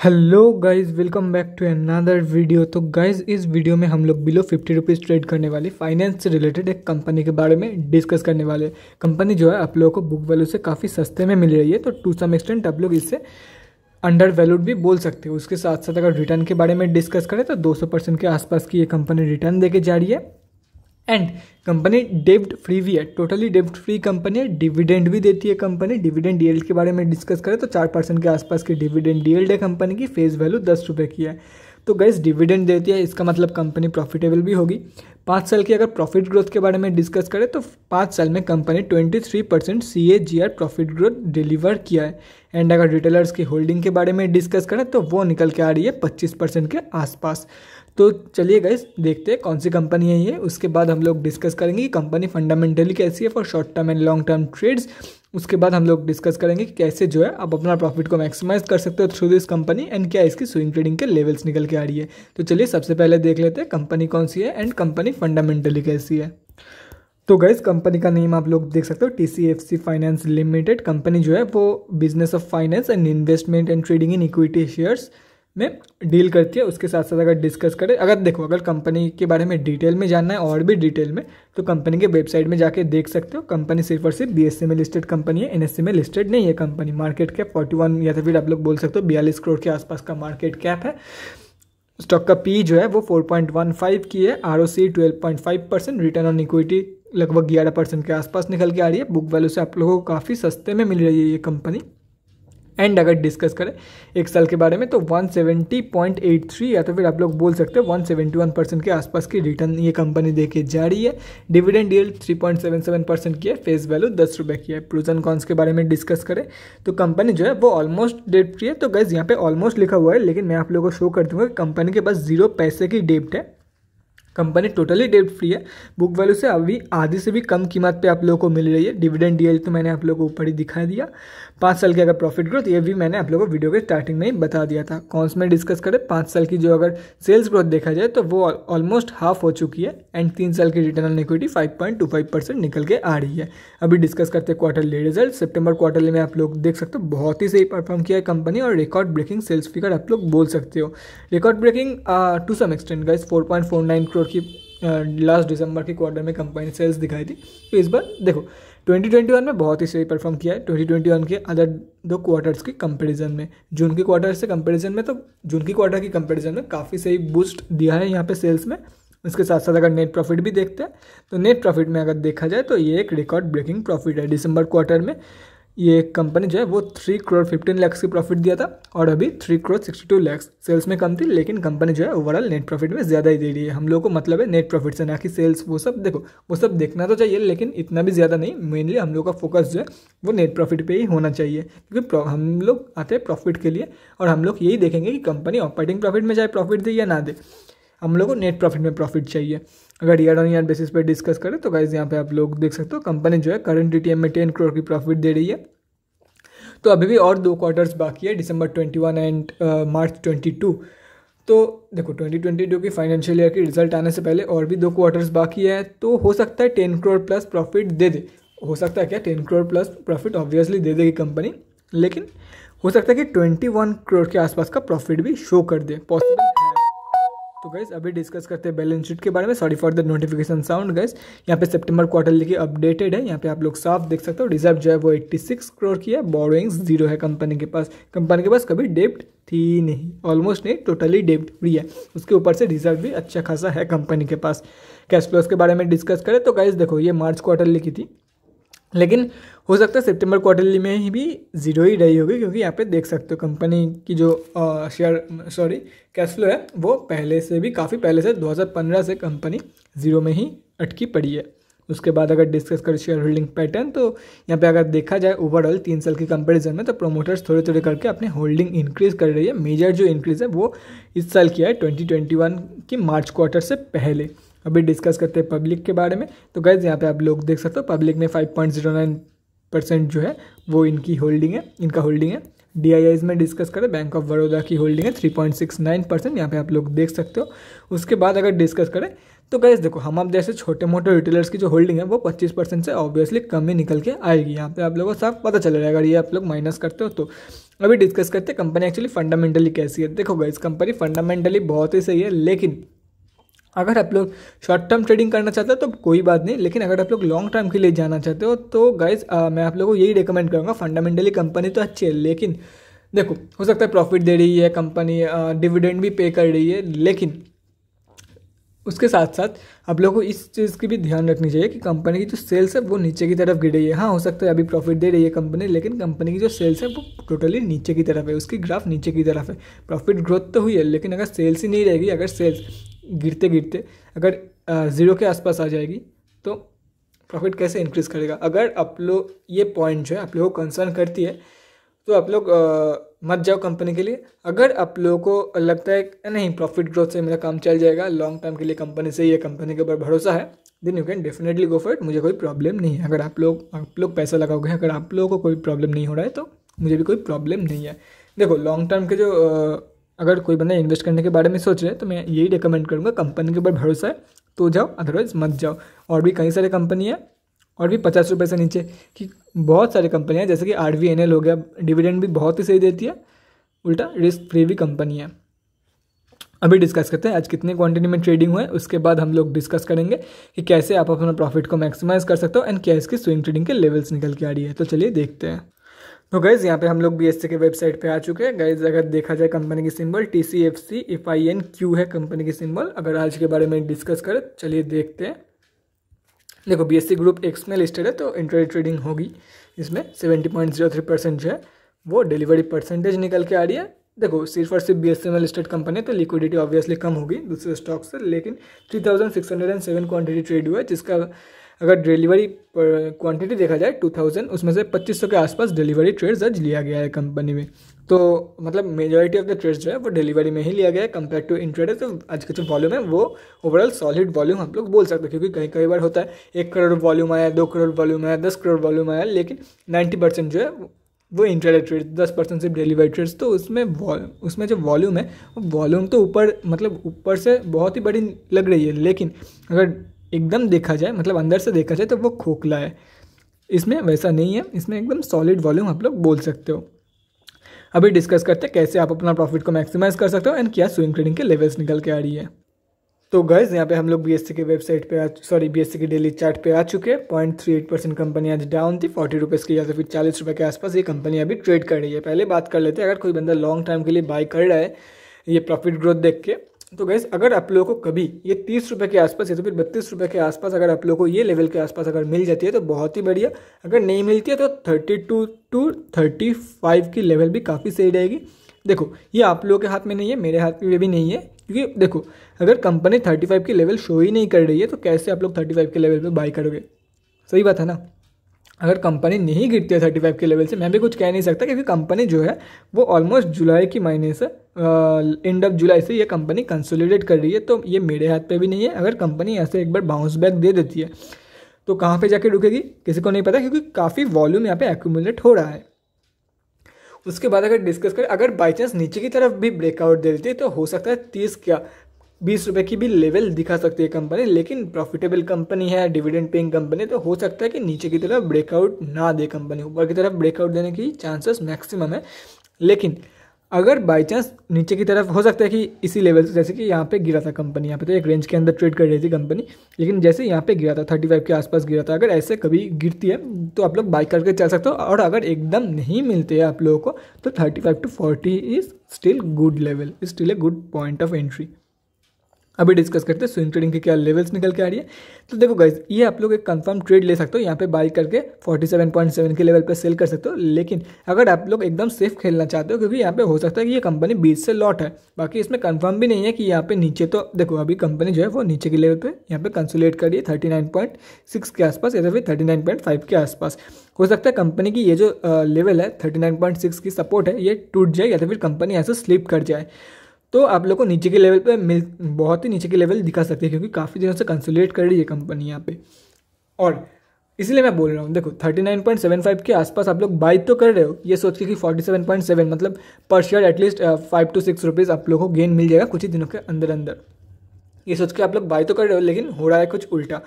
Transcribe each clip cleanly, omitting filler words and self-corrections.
Hello guys, welcome back to another video. तो guys, इस video में हम लोग बिलो 50 रुपीज़ ट्रेड करने वाली फाइनेंस से रिलेटेड एक कंपनी के बारे में डिस्कस करने वाले। कंपनी जो है आप लोगों को बुक वैल्यू से काफ़ी सस्ते में मिल रही है, तो टू सम एक्सटेंट आप लोग इससे अंडर वैल्यूड भी बोल सकते हो। उसके साथ साथ अगर रिटर्न के बारे में डिस्कस करें तो 200% के आसपास की ये कंपनी रिटर्न देके जा रही है। एंड कंपनी डेब्ट फ्री भी है, टोटली डेब्ट फ्री कंपनी है। डिविडेंड भी देती है कंपनी। डिविडेंड यील्ड के बारे में डिस्कस करें तो 4% के आसपास की डिविडेंड यील्ड है कंपनी की। फेस वैल्यू 10 रुपये की है। तो गाइस, डिविडेंड देती है, इसका मतलब कंपनी प्रॉफिटेबल भी होगी। 5 साल की अगर प्रॉफिट ग्रोथ के बारे में डिस्कस करें तो 5 साल में company 23% CAGR profit growth deliver किया है। एंड अगर रिटेलर्स की होल्डिंग के बारे में डिस्कस करें तो वो निकल के आ रही है 25% के आसपास। तो चलिए गाइस, देखते हैं कौन सी कंपनी है ये। उसके बाद हम लोग डिस्कस करेंगे कि कंपनी फंडामेंटली कैसी है for short term and long term trades. उसके बाद हम लोग डिस्कस करेंगे कि कैसे जो है आप अपना प्रॉफिट को मैक्सिमाइज कर सकते हो थ्रू दिस कंपनी, एंड क्या इसकी स्विंग ट्रेडिंग के लेवल्स निकल के आ रही है। तो चलिए सबसे पहले देख लेते हैं कंपनी कौन सी है एंड कंपनी फंडामेंटली कैसी है। तो गाइस, कंपनी का नेम आप लोग देख सकते हो, TCFC फाइनेंस लिमिटेड। कंपनी जो है वो business of finance and investment and trading in equity shares में डील करती है। उसके साथ साथ अगर डिस्कस करें, अगर कंपनी के बारे में डिटेल में जानना है और भी डिटेल में, तो कंपनी के वेबसाइट में जाके देख सकते हो। कंपनी सिर्फ और सिर्फ BSE में लिस्टेड कंपनी है, NSE में लिस्टेड नहीं है कंपनी। मार्केट कैप 41 या तो फिर आप लोग बोल सकते हो 42 करोड़ के आसपास का मार्केट कैप है। स्टॉक का P जो है वो 4.15 की है। ROC 12.5%। रिटर्न ऑन इक्विटी लगभग 11% के आसपास निकल के आ रही है। बुक वैल्यू से आप लोगों को काफ़ी सस्ते में मिल रही है ये कंपनी। एंड अगर डिस्कस करें एक साल के बारे में तो 170.83 या तो फिर आप लोग बोल सकते हो 171% के आसपास की रिटर्न ये कंपनी देके जा रही है। डिविडेंड यील्ड 3.77% की है। फेस वैल्यू 10 रुपये की है। प्रोज एंड कॉन्स के बारे में डिस्कस करें तो कंपनी जो है वो ऑलमोस्ट डेब्ट फ्री है। तो गाइस, यहाँ पे ऑलमोस्ट लिखा हुआ है, लेकिन मैं आप लोगों को शो कर दूंगा कि कंपनी के पास 0 पैसे की डेब्ट है। कंपनी टोटली डेब्ट फ्री है। बुक वैल्यू से अभी आधी से भी कम कीमत पे आप लोगों को मिल रही है। डिविडेंड यील्ड तो मैंने आप लोगों को ऊपर ही दिखा दिया। 5 साल की अगर प्रॉफिट ग्रोथ, ये भी मैंने आप लोगों को वीडियो के स्टार्टिंग में ही बता दिया था। कौन्स में डिस्कस करें, 5 साल की जो अगर सेल्स ग्रोथ देखा जाए तो वो ऑलमोस्ट हाफ हो चुकी है। एंड 3 साल की रिटर्न ऑन इक्विटी 5.25% निकल के आ रही है। अभी डिस्कस करते हैं क्वार्टरली रिजल्ट। सितंबर क्वार्टरली में आप लोग देख सकते हो बहुत ही सही परफॉर्म किया है कंपनी, और रिकॉर्ड ब्रेकिंग सेल्स फिगर आप लोग बोल सकते हो। Record breaking to some extent guys, 4.49 crore की लास्ट दिसंबर के क्वार्टर में कंपनी सेल्स दिखाई थी। तो इस बार देखो 2021 में बहुत ही सही परफॉर्म किया है 2021 के अदर 2 क्वार्टर्स की कंपैरिजन में। जून के क्वार्टर से कंपैरिजन में, तो जून की क्वार्टर की कंपैरिजन में काफ़ी सही बूस्ट दिया है यहाँ पे सेल्स में। इसके साथ साथ अगर नेट प्रॉफिट भी देखते हैं तो नेट प्रॉफिट में अगर देखा जाए तो ये एक रिकॉर्ड ब्रेकिंग प्रॉफिट है। दिसंबर क्वार्टर में ये कंपनी जो है वो 3 करोड़ 15 लाख की प्रॉफिट दिया था, और अभी 3 करोड़ 62 लाख। सेल्स में कम थी, लेकिन कंपनी जो है ओवरऑल नेट प्रॉफिट में ज़्यादा ही दे रही है। हम लोगों को मतलब है नेट प्रॉफिट से, ना कि सेल्स। वो सब देखो, वो सब देखना तो चाहिए, लेकिन इतना भी ज़्यादा नहीं। मेनली हम लोग का फोकस जो है वो नेट प्रॉफिट पे ही होना चाहिए, क्योंकि हम लोग आते हैं प्रॉफिट के लिए, और हम लोग यही देखेंगे कि कंपनी ऑपरेटिंग प्रॉफिट में चाहे प्रॉफिट दे या ना दे, हम लोग को नेट प्रॉफिट में प्रॉफिट चाहिए। अगर ईयर ऑन ईयर बेसिस पे डिस्कस करें तो गाइस, यहाँ पे आप लोग देख सकते हो कंपनी जो है करंट TTM में 10 करोड़ की प्रॉफिट दे रही है। तो अभी भी और 2 क्वार्टर्स बाकी है, दिसंबर 21 एंड मार्च 22। तो देखो 2022 की फाइनेंशियल ईयर की रिजल्ट आने से पहले और भी 2 क्वार्टर्स बाकी है, तो हो सकता है 10 करोड़ प्लस प्रॉफिट दे दे। हो सकता है क्या 10 crore plus profit obviously they देगी कंपनी, लेकिन हो सकता है कि 21 करोड़ के आसपास का प्रॉफिट भी शो कर दे, पॉसिबल है। तो गाइस, अभी डिस्कस करते हैं बैलेंस शीट के बारे में। Sorry for the notification sound guys. यहाँ पे सितंबर क्वार्टरली की अपडेटेड है। यहाँ पे आप लोग साफ देख सकते हो रिजर्व जो है वो 86 करोड़ की है। बोरोइंग्स 0 है कंपनी के पास। कंपनी के पास कभी डेब्ट थी नहीं, ऑलमोस्ट नहीं, टोटली डेब्ट फ्री है। उसके ऊपर से रिजर्व भी अच्छा खासा है कंपनी के पास। कैश फ्लोज के बारे में डिस्कस करें तो गाइस देखो, ये मार्च क्वार्टरली की थी, लेकिन हो सकता है सितंबर क्वार्टरली में ही भी 0 ही रही होगी, क्योंकि यहाँ पे देख सकते हो कंपनी की जो कैश फ्लो है वो पहले से भी काफ़ी पहले से 2015 से कंपनी 0 में ही अटकी पड़ी है। उसके बाद अगर डिस्कस करें शेयर होल्डिंग पैटर्न, तो यहाँ पे अगर देखा जाए ओवरऑल 3 साल की कंपैरिजन में, तो प्रोमोटर्स थोड़े थोड़े करके अपने होल्डिंग इंक्रीज कर रही है। मेजर जो इंक्रीज है वो इस साल किया है 2021 की मार्च क्वार्टर से पहले। अभी डिस्कस करते हैं पब्लिक के बारे में। तो गाइस, यहाँ पे आप लोग देख सकते हो पब्लिक में 5.09% जो है वो इनका होल्डिंग है। DIIs में डिस्कस करें, बैंक ऑफ बड़ौदा की होल्डिंग है 3.69%, यहाँ पे आप लोग देख सकते हो। उसके बाद अगर डिस्कस करें तो गाइस देखो, हम आप जैसे छोटे मोटे रिटेलर्स की जो होल्डिंग है वो 25% से ऑब्वियसली कम ही निकल के आएगी। यहाँ पे आप लोगों को साफ पता चल रहा है अगर ये आप लोग माइनस करते हो तो। अभी डिस्कस करते हैं कंपनी एक्चुअली फंडामेंटली कैसी है। देखो गाइस, कंपनी फंडामेंटली बहुत ही सही है, लेकिन अगर आप लोग शॉर्ट टर्म ट्रेडिंग करना चाहते हो तो कोई बात नहीं, लेकिन अगर आप लोग लॉन्ग टर्म के लिए जाना चाहते हो तो गाइज मैं आप लोगों को यही रिकमेंड करूँगा। फंडामेंटली कंपनी तो अच्छी है, लेकिन देखो हो सकता है प्रॉफिट दे रही है कंपनी, डिविडेंड भी पे कर रही है, लेकिन उसके साथ साथ आप लोगों को इस चीज़ की भी ध्यान रखनी चाहिए कि कंपनी की जो सेल्स है वो नीचे की तरफ गिर रही है। हाँ, हो सकता है अभी प्रॉफिट दे रही है कंपनी, लेकिन कंपनी की जो सेल्स है वो टोटली नीचे की तरफ है, उसकी ग्राफ नीचे की तरफ है। प्रॉफिट ग्रोथ तो हुई है, लेकिन अगर सेल्स ही नहीं रहेगी, अगर सेल्स गिरते गिरते अगर ज़ीरो के आसपास आ जाएगी तो प्रॉफिट कैसे इंक्रीज़ करेगा। अगर आप लोग ये पॉइंट जो है आप लोगों को कंसर्न करती है तो आप लोग मत जाओ कंपनी के लिए। अगर आप लोगों को लगता है नहीं प्रॉफिट ग्रोथ से मेरा काम चल जाएगा, लॉन्ग टर्म के लिए कंपनी से ये कंपनी के ऊपर भरोसा है, then you can definitely go for it, मुझे कोई प्रॉब्लम नहीं है। अगर आप लोग पैसा लगाओगे, अगर आप लोगों को कोई प्रॉब्लम नहीं हो रहा है तो मुझे भी कोई प्रॉब्लम नहीं है। देखो लॉन्ग टर्म के जो अगर कोई बंदा इन्वेस्ट करने के बारे में सोच रहे हैं तो मैं यही रिकमेंड करूँगा, कंपनी के ऊपर भरोसा है तो जाओ, अदरवाइज मत जाओ। और भी कई सारे कंपनी है, और भी 50 रुपये से नीचे की बहुत सारी कंपनियाँ हैं, जैसे कि RVNL हो गया, डिविडेंड भी बहुत ही सही देती है, उल्टा रिस्क फ्री भी कंपनी है। अभी डिस्कस करते हैं आज कितनी क्वांटिटी में ट्रेडिंग हुआ है, उसके बाद हम लोग डिस्कस करेंगे कि कैसे आप अपना प्रॉफिट को मैक्सिमाइज कर सकते हो एंड क्या इसकी स्विंग ट्रेडिंग के लेवल्स निकल के आ रही है। तो चलिए देखते हैं। तो गाइज़ यहाँ पे हम लोग BSE के वेबसाइट पे आ चुके हैं। गाइज़ अगर देखा जाए कंपनी की सिंबल TCFC FINQ है कंपनी की सिंबल। अगर आज के बारे में डिस्कस करें चलिए देखते हैं। देखो BSE ग्रुप एक्स में लिस्टेड है तो इंट्राडे ट्रेडिंग होगी, इसमें 70.03% जो है वो डिलीवरी परसेंटेज निकल के आ रही है। देखो सिर्फ और सिर्फ BSE में लिस्टेड कंपनी है तो लिक्विडिटी ऑब्वियसली कम होगी दूसरे स्टॉक से, लेकिन 3607 क्वांटिटी ट्रेड हुआ है, जिसका अगर डिलीवरी क्वांटिटी देखा जाए 2000, उसमें से 2500 के आसपास डिलीवरी ट्रेड्स आज लिया गया है कंपनी में। तो मतलब मेजॉरिटी ऑफ द ट्रेड्स जो है वो डिलीवरी में ही लिया गया है कंपेयर टू इंट्राडे। तो आज का जो वॉल्यूम है वो ओवरऑल सॉलिड वॉल्यूम आप लोग बोल सकते हैं, क्योंकि कई बार होता है 1 करोड़ वॉल्यूम आया, 2 करोड़ वॉल्यूम आया, 10 करोड़ वॉल्यूम आया, लेकिन 90% जो है वो इंट्राडे ट्रेड, 10% सिर्फ डिलीवरी ट्रेड्स। तो उसमें जो वॉल्यूम है वो वॉल्यूम तो ऊपर से बहुत ही बड़ी लग रही है, लेकिन अगर एकदम देखा जाए मतलब अंदर से देखा जाए तो वो खोखला है। इसमें वैसा नहीं है, इसमें एकदम सॉलिड वॉल्यूम आप लोग बोल सकते हो। अभी डिस्कस करते हैं कैसे आप अपना प्रॉफिट को मैक्सिमाइज कर सकते हो एंड क्या स्विंग ट्रेडिंग के लेवल्स निकल के आ रही है। तो गाइज यहाँ पे हम लोग BSE के वेबसाइट पे BSE के डेली चार्ट पे आ चुके हैं। 0.38% कंपनी आज डाउन थी, 40 रुपीज़ की या तो फिर 40 रुपये के आसपास ये कंपनी अभी ट्रेड कर रही है। पहले बात कर लेते हैं, अगर कोई बंदा लॉन्ग टर्म के लिए बाई कर रहा है ये प्रॉफिट ग्रोथ देख के, तो गाइस अगर आप लोगों को कभी ये 30 रुपये के आसपास या तो फिर 32 रुपये के आसपास अगर आप लोगों को ये लेवल के आसपास अगर मिल जाती है तो बहुत ही बढ़िया। अगर नहीं मिलती है तो 32 to 35 की लेवल भी काफ़ी सही रहेगी। देखो ये आप लोगों के हाथ में नहीं है, मेरे हाथ में भी नहीं है, क्योंकि देखो अगर कंपनी 35 की लेवल शो ही नहीं कर रही है तो कैसे आप लोग 35 के लेवल पे बाई करोगे। सही बात है ना। अगर कंपनी नहीं गिरती है 35 के लेवल से, मैं भी कुछ कह नहीं सकता, क्योंकि कंपनी जो है वो ऑलमोस्ट जुलाई की महीने से एंड ऑफ जुलाई से ये कंपनी कंसोलिडेट कर रही है, तो ये मेरे हाथ पे भी नहीं है। अगर कंपनी ऐसे एक बार बाउंस बैक दे देती है तो कहाँ पे जाके रुकेगी किसी को नहीं पता, क्योंकि काफ़ी वॉल्यूम यहाँ पे एक्यूमुलेट हो रहा है। उसके बाद अगर डिस्कस करें, अगर बाई चांस नीचे की तरफ भी ब्रेकआउट दे देती है तो हो सकता है 20 रुपये की भी लेवल दिखा सकती है कंपनी, लेकिन प्रॉफिटेबल कंपनी है, डिविडेंड पेइंग कंपनी, तो हो सकता है कि नीचे की तरफ ब्रेकआउट ना दे कंपनी, ऊपर की तरफ ब्रेकआउट देने की चांसेस मैक्सिमम है। लेकिन अगर बाई चांस नीचे की तरफ हो सकता है कि इसी लेवल से, जैसे कि यहाँ पे गिरा था कंपनी, यहाँ पे तो एक रेंज के अंदर ट्रेड कर रही थी कंपनी, लेकिन जैसे यहाँ पे गिरा था 35 के आसपास गिरा था, अगर ऐसे कभी गिरती है तो आप लोग बाई करके चल सकते हो। और अगर एकदम नहीं मिलते हैं आप लोगों को तो 35 to 40 is still good level, is still a good point of entry. अभी डिस्कस करते हैं स्विंग ट्रेडिंग के क्या लेवल्स निकल के आ रही है। तो देखो गाइज ये आप लोग एक कंफर्म ट्रेड ले सकते हो, यहाँ पे बाई करके 47.7 के लेवल पे सेल कर सकते हो। लेकिन अगर आप लोग एकदम सेफ खेलना चाहते हो, क्योंकि यहाँ पे हो सकता है कि ये कंपनी 20 से लॉट है, बाकी इसमें कंफर्म भी नहीं है कि यहाँ पे नीचे, तो देखो अभी कंपनी जो है वो नीचे के लेवल पे यहाँ पे कंसोलिडेट कर रही है 39.6 के आसपास या फिर 39.5 के आसपास। हो सकता है कंपनी की ये जो लेवल है 39.6 की सपोर्ट है ये टूट जाए या तो फिर कंपनी ऐसे स्लिप कर जाए, तो आप लोग को नीचे के लेवल पे बहुत ही नीचे के लेवल दिखा सकते हैं, क्योंकि काफ़ी दिनों से कंसोलिडेट कर रही है कंपनी यहाँ पे। और इसलिए मैं बोल रहा हूँ, देखो 39.75 के आसपास आप लोग बाई तो कर रहे हो, ये सोच के कि 47.7 मतलब पर शेयर एटलीस्ट 5 to 6 रुपीज़ आप लोगों को गेन मिल जाएगा कुछ ही दिनों के अंदर अंदर। ये सोच के आप लोग बाई तो कर रहे हो, लेकिन हो रहा है कुछ उल्टा।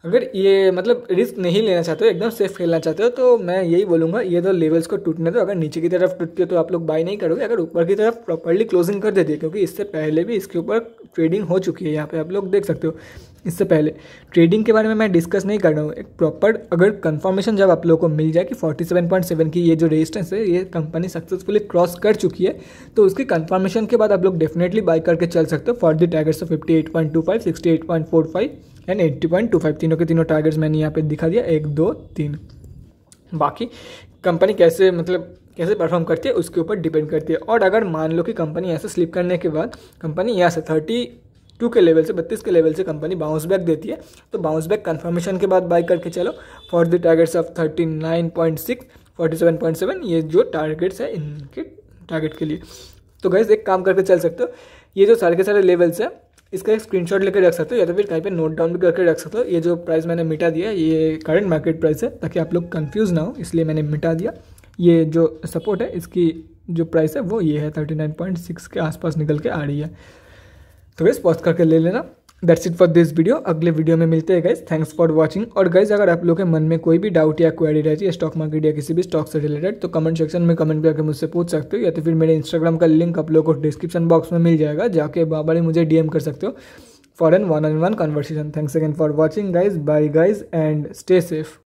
अगर ये मतलब रिस्क नहीं लेना चाहते हो, एकदम सेफ खेलना चाहते हो, तो मैं यही बोलूँगा ये तो लेवल्स को टूटने दो। अगर नीचे की तरफ टूटती है तो आप लोग बाई नहीं करोगे, अगर ऊपर की तरफ प्रॉपर्ली क्लोजिंग कर देती है, क्योंकि इससे पहले भी इसके ऊपर ट्रेडिंग हो चुकी है, यहाँ पे आप लोग देख सकते हो। इससे पहले ट्रेडिंग के बारे में मैं डिस्कस नहीं कर रहा हूँ, एक प्रॉपर अगर कंफर्मेशन जब आप लोगों को मिल जाए कि 47.7 की ये जो रेजिस्टेंस है ये कंपनी सक्सेसफुली क्रॉस कर चुकी है, तो उसकी कंफर्मेशन के बाद आप लोग डेफिनेटली बाई करके चल सकते हो for the targets of 58.25, 68.45 and 80.25। तीनों के तीनों टारगेट्स मैंने यहाँ पे दिखा दिया, 1 2 3। बाकी कंपनी कैसे मतलब कैसे परफॉर्म करती है उसके ऊपर डिपेंड करती है। और अगर मान लो कि कंपनी ऐसे स्लिप करने के बाद कंपनी यहाँ से 32 के लेवल से 32 के लेवल से कंपनी बाउंस बैक देती है, तो बाउंस बैक कंफर्मेशन के बाद बाई करके चलो फॉर द टारगेट्स ऑफ 39.6, 47.7, ये जो टारगेट्स है इनके टारगेट के लिए। तो गाइस एक काम करके चल सकते हो, ये जो सारे के सारे लेवल्स है इसका एक स्क्रीनशॉट लेकर रख सकते हो, या तो फिर कहीं पे नोट डाउन भी करके रख सकते हो। ये जो प्राइस मैंने मिटा दिया ये करंट मार्केट प्राइस है, ताकि आप लोग कंफ्यूज ना हो, इसलिए मैंने मिटा दिया। ये जो सपोर्ट है इसकी जो प्राइस है वो ये है 39.6 के आसपास निकल के आ रही है। तो गाइस पॉज करके ले लेना। That's it for this video, अगले वीडियो में मिलते हैं गाइस। Thanks for watching. और गाइस अगर आप लोग के मन में कोई भी डाउट या क्वेरी रहती है स्टॉक मार्केट या किसी भी स्टॉक से रिलेटेड, तो कमेंट सेक्शन में कमेंट करके मुझसे पूछ सकते हो, या तो फिर मेरे इंस्टाग्राम का लिंक आप लोगों को डिस्क्रिप्शन बॉक्स में मिल जाएगा, जाके बाबा मुझे डीएम कर सकते हो for an 1-on-1 conversation. Thanks again for watching guys, bye guys and stay safe.